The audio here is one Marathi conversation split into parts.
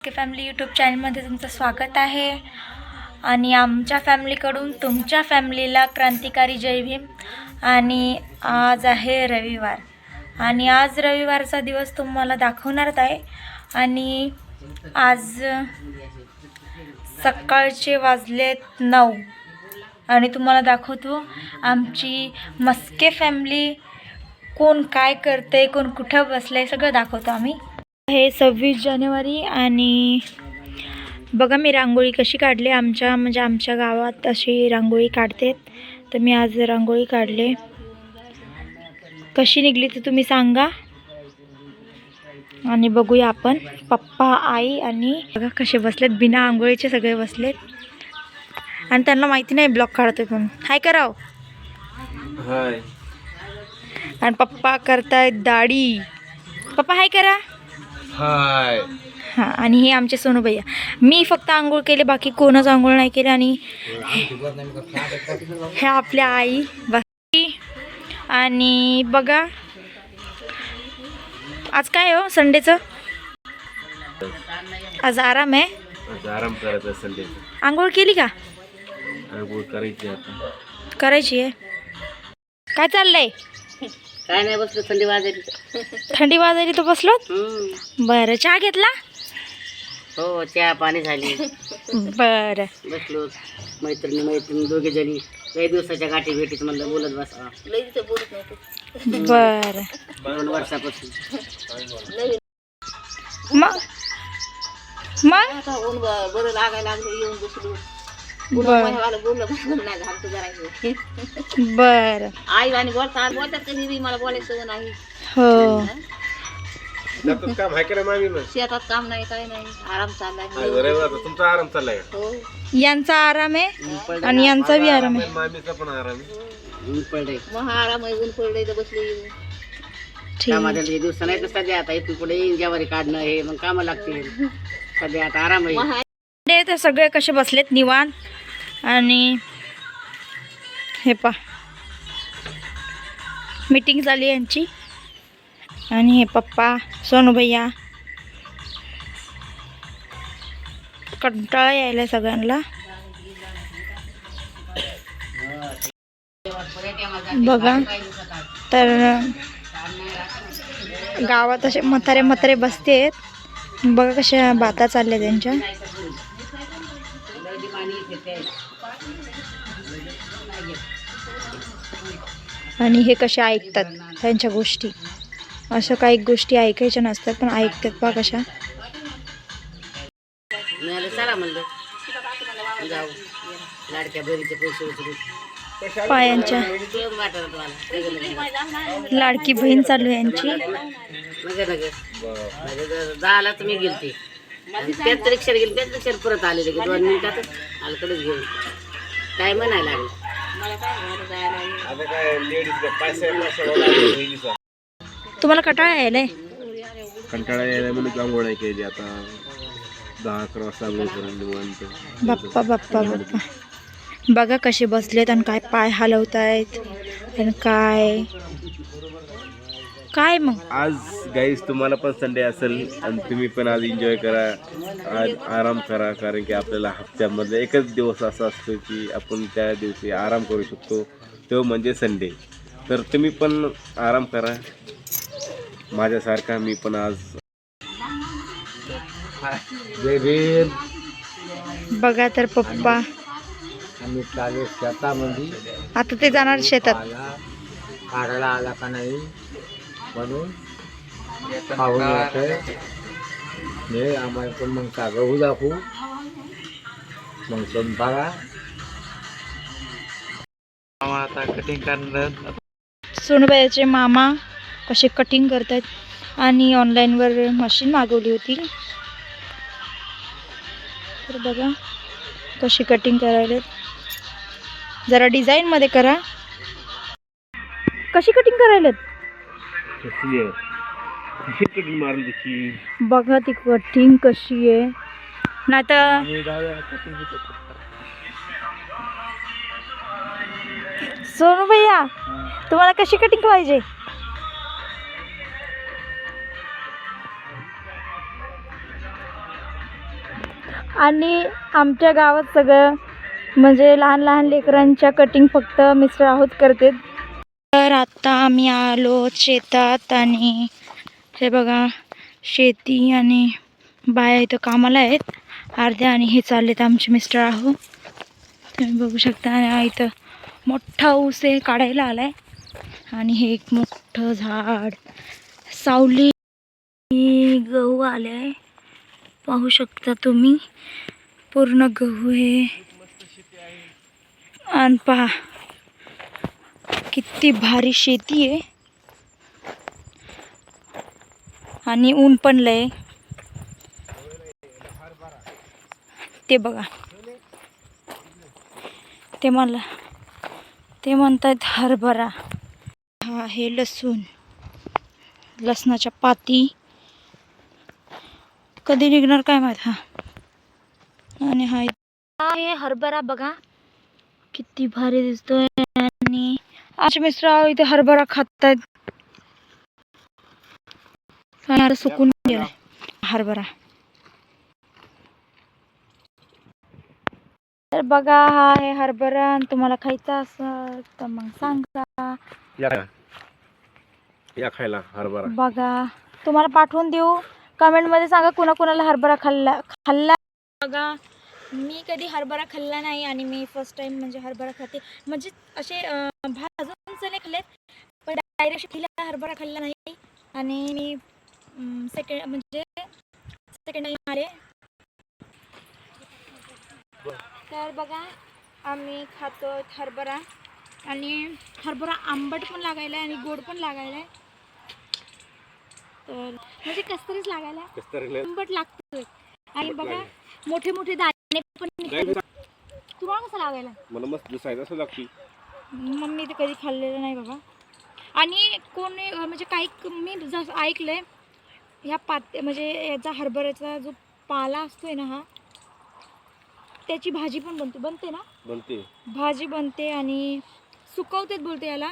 के फॅमिली यूट्यूब चॅनलमध्ये तुमचं स्वागत आहे आणि आमच्या फॅमिलीकडून तुमच्या फॅमिलीला क्रांतिकारी जय भीम। आणि आज आहे रविवार आणि आज रविवारचा दिवस तुम्हाला दाखवणार आहे। आणि आज सकाळचे वाजलेत 9 आणि तुम्हाला दाखवतो आमची मस्के फॅमिली कोण काय करते, कोण कुठं बसले, सगळं दाखवतो आम्ही। हे 26 जानेवारी आणि बघा मी रांगोळी कशी काढली। आमच्या गावात अशी रांगोळी काढते, तर मी आज रांगोळी काढले। कशी निघली ते तुम्ही सांगा आणि बघूया आपण। पप्पा, आई आणि बघा कसे बसलेत, बिना आंघोळीचे सगळे बसलेत आणि त्यांना माहिती नाही ब्लॉग काढतोय म्हणून। हाय कराव हाय। आणि पप्पा करतायत दाढी। पप्पा हाय करा हाय। हां, आणि हे आमचे सोनू भैया। मी फक्त आंघोळ केले, बाकी कोणच आंघोळ नाही केले। आणि हे आपल्या आई बाकी। आणि बघा आज काय हो संडेचं, आज आराम आहे, आराम करायचा संडे। आंघोळ केली का? आंघोळ करायची आता, करायची आहे। काय चाललंय? काय नाही, बसलो थंडी वाजायली। थंडी वाजायली तर बसलो। बरं, चहा घेतला? हो, चहा पाणी झाली। बरं, बसलो मैत्रिणी दोघे जणी, काही दिवसाच्या गाठी भेटीत म्हणलं बोलत बसा। बोलत नव्हतो। बरं, 2 वर्षापासून मग आता ऊन बरं लागायला लागलं, येऊन बसलो। बोललं नाही झालं जरा। बरं, आई आणि बोलतात कधी मला बोलायचं नाही। हो, काम आहे का मामी? मग शेतात काम नाही, काय नाही, आराम चाललाय। तुमचा आराम चाललाय? हो, यांचा आराम आहे आणि यांचा बी आराम आहे। मामीचा पण आराम आहे। ऊन पडलंय, मग आराम आहे। ऊन पडलंय तर बसले येऊन। ठीक, कामाच्या दिवस नाही तर सध्या आता इथून पुढे येईन ज्वारी काढणं हे मग कामं लागतील। सध्या आता आराम आहे। तर सगळे कसे बसलेत निवांत। आणि हे पा मीटिंग झाली यांची। आणि हे पप्पा, सोनू भैया, कंटाळा यायला सगळ्यांना। बघा तर गावात असे म्हातारे बसतेत। बघा कशा बाता चालल्या त्यांच्या। आणि हे कसे ऐकतात त्यांच्या गोष्टी। अशा काही गोष्टी ऐकायच्या नसतात पण ऐकतात पहा कशा। चला म्हणलं जाऊ, लाडक्या बहिणीचे पैसे उचलू पायांच्या लाडकी बहीण चालू यांची। झाला तुम्ही गेलते, त्याच रिक्षात गेली, त्याच रिक्षात परत आले लगे 2 मिनिटातच आलकडेच घेऊन। काय म्हणायला लागलं तुम्हाला कंटाळा यायलाय? कंटाळा यायला म्हणून आंघोळ नाही केली। आता 10-11 वाजता आंघोळ करून निवांत। बाप्पा बाप्पा बाप्पा, बघा कसे बसलेत आणि काय पाय हलवतायत आणि काय काय। मग आज गाईस तुम्हाला पण संडे असेल आणि तुम्ही पण आज एन्जॉय करा, आज आराम करा। कारण की आपल्याला हप्त्यामध्ये एकच दिवस असा असतो की आपण त्या दिवशी आराम करू शकतो, तो म्हणजे संडे। तर तुम्ही पण आराम करा माझ्यासारखा। मी पण आज जय भीम। बघा तर पप्पा आम्ही चालू शेतामध्ये, आता ते जाणार शेतात। काढायला आला का नाही म्हणून पाहून येतोय। हे आम्हाला पण मग का गहू दाखवू, मग स्वयंपाका आता कटिंग करणार। सोनूबाईचे मामा कसे कटिंग करतात आणि ऑनलाईनवर मशीन मागवली होती, तर बघा कशी कटिंग करायला। जरा डिझाईनमध्ये करा। कशी कटिंग करायला? बघा ती कटिंग कशी आहे। नाही तर सोनू भैया तुम्हाला कशी कटिंग पाहिजे? आणि आमच्या गावात सगळं म्हणजे लहान लहान लेकरांच्या कटिंग फक्त मिस्टर आहोत करते. तर आता आम्ही आलो शेतात आणि हे बघा शेती आणि बाया इथं कामाला आहेत अर्ध्या आणि हे चाललेत आमचे मिस्टर आहो. तुम्ही बघू शकता आणि इथं मोठा ऊस आहे काढायला आलाय आणि हे एक मोठं झाड सावली गहू आले आहे पाहू शकता तुम्ही पूर्ण गहू आहे आणि पहा किती भारी शेती आहे आणि ऊन पण लय ते बघा ते म्हणतात हरभरा. हा हे लसूण लसणाच्या पाती कधी निघणार काय माहित. हा आणि हा हे हरभरा बघा किती भारी दिसतोय आणि आमचे मिस्टर इथे हरभरा खातात. सुकून गेला हरभरा. तर बघा हा आहे हरभरा आणि तुम्हाला खायचा असेल तर मग सांगा या खायला हरभरा. बघा तुम्हाला पाठवून देऊ कमेंटमध्ये सांगा कुणाकुणाला हरभरा खाल्ला. बघा मी कधी हरभरा खाल्ला नाही आणि मी फर्स्ट टाइम म्हणजे हरभरा खाते म्हणजे असे भाजून चणे खाल्लेत पण डायरेक्ट हरभरा खाल्ला नाही आणि मी सेकंड टाइम आले. तर बघा आम्ही खातो हरभरा आणि हरभरा आंबट पण लागायला आणि गोड पण लागायला तर म्हणजे कस्तरीच लागायला आंबट लागतोय आणि बघा मोठे मोठे दाणे पण तुम्हाला कसं लागायला मला मस्त दिसायचं असं लागते. मम्मी ते कधी खाल्लेलं नाही बाबा आणि कोणी म्हणजे काही मी जसं ऐकलंय ह्या म्हणजे याचा हरभऱ्याचा जो पाला असतोय ना हा त्याची भाजी पण बनते ना भाजी बनते आणि सुकवतेत बोलते याला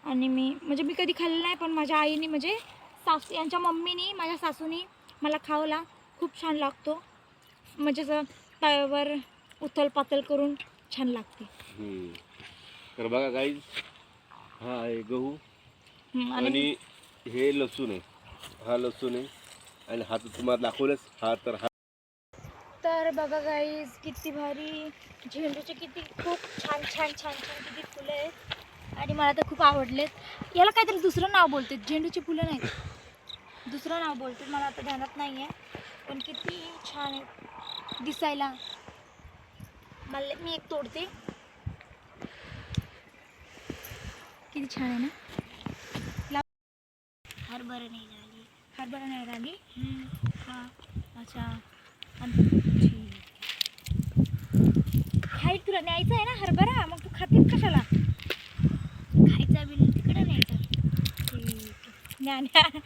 आणि मी कधी खाल्लं नाही पण माझ्या आईने म्हणजे सासू यांच्या मम्मीनी माझ्या सासूनी मला खावला खूप छान लागतो म्हणजे असं तव्यावर उथल पातळ करून छान लागते. तर बघा गाईज हा आहे गहू आणि हे लसूण आहे. हा लसूण आहे आणि हा तर तुम्हाला दाखवलंच हा तर हा. तर बघा गाईज किती भारी झेंडूचे किती खूप छान किती फुलं आहेत आणि मला तर खूप आवडलेत. याला काहीतरी दुसरं नाव बोलते झेंडूची फुलं नाहीत दुसरं नाव बोलते मला आता ध्यानात नाही आहे पण किती छान आहे दिसायला. मी एक तोडते किती छान आहे ना. हरभरा नाही झाली हा अच्छा खाई तुला न्यायचं आहे ना हरभरा मग तू खातेस कशाला खायचा बिल तिकडे न्यायचा न्या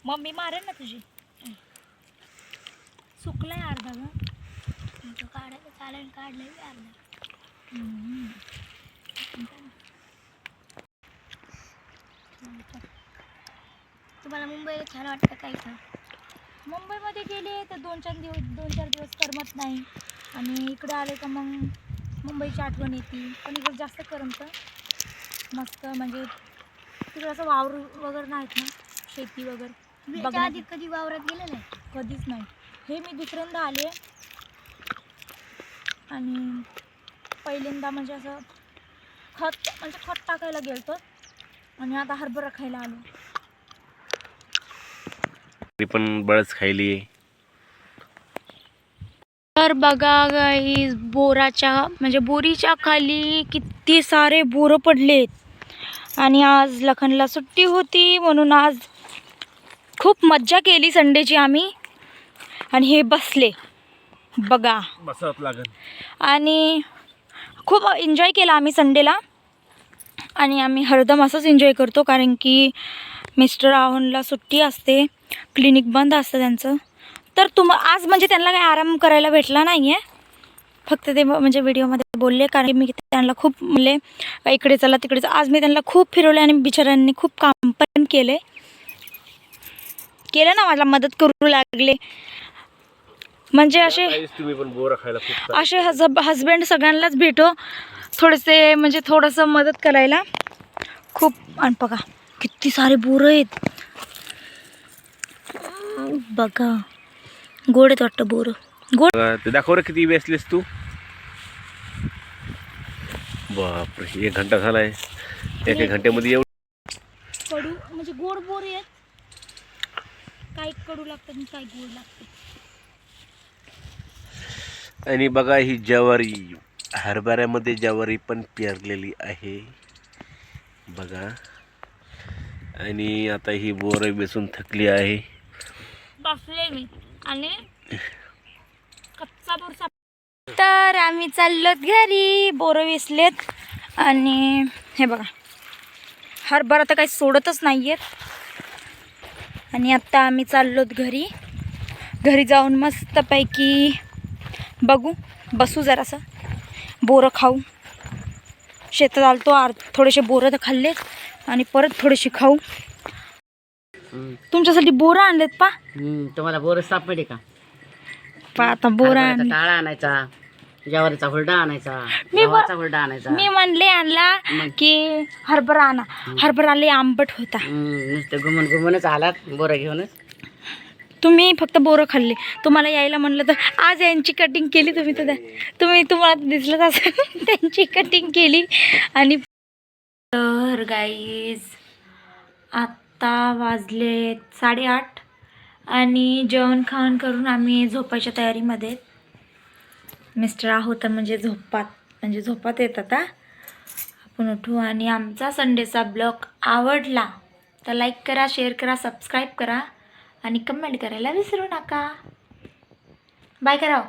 मम्मी मारेल ना तुझी. सुकलाय अर्धा ग काढायला चालेल काढलंय अर्धा. तुम्हाला मुंबईला छान वाटतं काय का मुंबईमध्ये गेले तर दोन चार दिवस करमत नाही आणि इकडे आले का मग मुंबईची आठवण येते पण इकडे जास्त करमतं मस्त म्हणजे तिकडे असं वावर वगैरे नाहीत ना शेती वगैरे बघा. आधी कधी वावरात गेलं नाही कधीच नाही हे मी दुसऱ्यांदा आले आणि पहिल्यांदा म्हणजे असं खत टाकायला गेलतो आणि आता हरभरा खायला आलो. पण बळच खायली. तर बघा गाईस बोरीच्या खाली किती सारे बोरं पडलेत आणि आज लखनला सुट्टी होती म्हणून आज खूप मज्जा केली संडेची आम्ही आणि हे बसले बघा बसावं लागेल आणि खूप एन्जॉय केला आम्ही संडेला आणि आम्ही हरदम असंच एन्जॉय करतो कारण की मिस्टर राहुलला सुट्टी असते क्लिनिक बंद असतं त्यांचं. तर आज म्हणजे त्यांना काही आराम करायला भेटला नाही आहे फक्त ते म्हणजे व्हिडिओमध्ये बोलले कारण मी त्यांना खूप म्हणले इकडे चला तिकडे आज मी त्यांना खूप फिरवले आणि बिचाऱ्यांनी खूप काम पण केलं ना मला मदत करू लागले म्हणजे असे तुम्ही पण बोरं खायला खूप असे हजबंड सगळ्यांनाच भेटो थोडेसे, म्हणजे थोडंसं मदत करायला खूप. आणि बघा किती सारे बोरं आहेत बघा, गोड आहेत वाटतं बोरं, गोड. ते दाखव रे किती वेचलीस तू. बापरे 1 घंटा झालाय. 1 घंट्यामध्ये एवढं कडू म्हणजे गोड बोर आहेत, काही कडू लागतात आणि काही गोड लागतात. आणि बघा ही ज्वारी, हरभऱ्यामध्ये ज्वारी पण पेरलेली आहे बघा. आणि आता ही बोरं बेसून थकली आहे. बसले मी आणि कच्चा बोर तर आम्ही चाललो घरी, बोरं वेचलेत. आणि हे बघा हरभरा तर काही सोडतच नाही आहेत. आणि आत्ता आम्ही चाललोत घरी. घरी जाऊन मस्तपैकी बघू, बसू जरासं, बोरं खाऊ. शेतात आलतो, थोडेसे बोरं तर खाल्लेत आणि परत थोडेसे खाऊ. तुमच्यासाठी बोरं आणलेत पा. तुम्हाला बोरं सापडे का? आता बोरं हरभऱ्याचा आणले. टाळा आणायचा, ज्वारीचा हुरडा आणायचा, मी गव्हाचा हुरडा आणायचा. मी म्हणले आणला की हरभरा आणा. हरभरा लय आंबट होता. नुसतं घुमूनच आलात बोरं घेऊनच. तुम्ही फक्त बोरं खाल्ले. तुम्हाला यायला म्हणलं तर आज यांची कटिंग केली तुम्ही तर तुम्हाला दिसलं असं त्यांची कटिंग केली. आणि तर गाईज आत्ता वाजले 8:30 आणि जेवण खावण करून आम्ही झोपायच्या तयारीमध्ये. मिस्टर आहोत म्हणजे झोपात येत आता. आपण उठू. आणि आमचा संडेचा ब्लॉग आवडला तर लाईक करा, शेअर करा, सबस्क्राईब करा आणि कमेंट करायला विसरू नका. बाय करा.